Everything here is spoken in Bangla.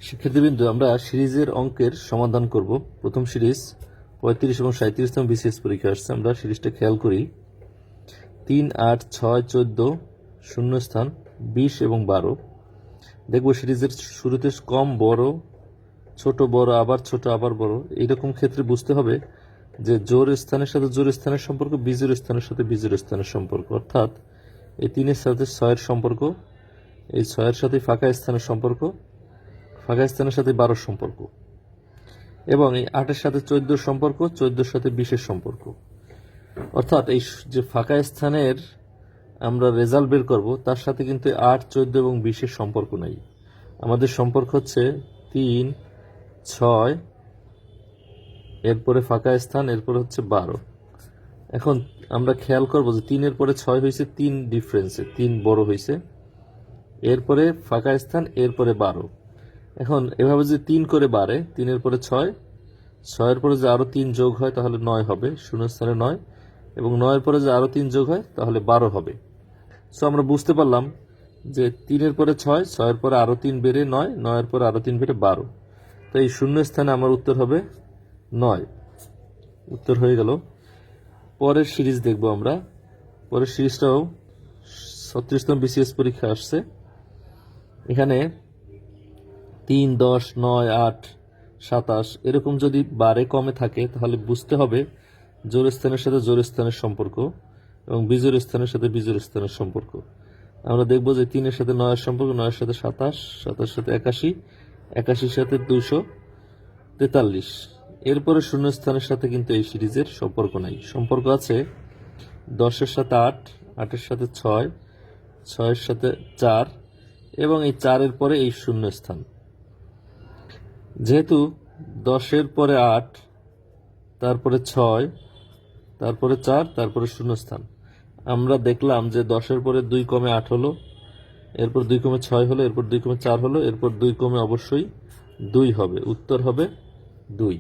শিক্ষার্থীবৃন্দ, আমরা সিরিজের অঙ্কের সমাধান করব। প্রথম সিরিজ 35 এবং 37তম বিসিএস পরীক্ষা আসছে। আমরা সিরিজটা খেয়াল করি। 3, 8, 6, 14, শূন্যস্থান 20 এবং 12। দেখব সিরিজের শুরুতে কম বড়, ছোট বড়, আবার ছোট আবার বড়, এইরকম ক্ষেত্রে বুঝতে হবে যে জোর স্থানের সাথে জোর স্থানের সম্পর্ক, বিজোড় স্থানের সাথে বিজোড় স্থানের সম্পর্ক। অর্থাৎ এই 3-এর সাথে 6-এর সম্পর্ক, এই 6-এর সাথে ফাঁকা স্থানের সম্পর্ক, ফাঁকা স্থানের সাথে 12 সম্পর্ক, এবং এই 8-এর সাথে 14 সম্পর্ক, 14-এর সাথে 20-এর সম্পর্ক। অর্থাৎ এই যে ফাঁকা স্থানের আমরা রেজাল্ট বের করব, তার সাথে কিন্তু 8, 14 এবং 20-এর সম্পর্ক নাই। আমাদের সম্পর্ক হচ্ছে 3, 6, এরপরে ফাঁকা স্থান, এরপরে হচ্ছে 12। এখন আমরা খেয়াল করবো যে 3-এর পরে 6 হয়েছে 3 ডিফারেন্সে, 3 বড় হয়েছে, এরপরে ফাঁকা স্থান, এরপরে 12। এখন এভাবে যে 3 করে বাড়ে, 3-এর পরে 6, 6-এর পরে যে আরো 3 যোগ হয় তাহলে 9 হবে, শূন্যস্থানে 9, এবং 9-এর পরে যে আরো 3 যোগ হয় তাহলে 12 হবে। সো আমরা বুঝতে পারলাম যে 3-এর পরে 6, 6-এর পরে আরো 3 বেড়ে 9, 9-এর পরে আরো 3 বেড়ে 12। তো এই শূন্যস্থানে আমার উত্তর হবে 9। উত্তর হয়ে গেল। পরের সিরিজ দেখব আমরা। পরের সিরিজটাও 36তম বিসিএস পরীক্ষা আসছে। এখানে 3, 10, 9, 8, 27 এরকম যদি বারে কমে থাকে তাহলে বুঝতে হবে জোর স্থানের সাথে জোর স্থানের সম্পর্ক এবং বিজোড় স্থানের সাথে বিজোড় স্থানের সম্পর্ক। আমরা দেখব যে 3-এর সাথে 9-এর সম্পর্ক, 9-এর সাথে 27, 27-এর সাথে 81, 81-এর সাথে 243। এরপরে শূন্যস্থানের সাথে কিন্তু এই সিরিজের সম্পর্ক নাই। সম্পর্ক আছে 10-এর সাথে 8, 8-এর সাথে 6, 6-এর সাথে 4, এবং এই 4-এর পরে এই শূন্যস্থান। যেহেতু 10-এর পরে 8, তারপরে 6, তারপরে 4, তারপরে শূন্যস্থান, আমরা দেখলাম যে 10-এর পরে 2 কমে 8 হলো, এরপর 2 কমে 6 হলো, এরপর 2 কমে 4 হলো, এরপর 2 কমে অবশ্যই 2 হবে। উত্তর হবে 2।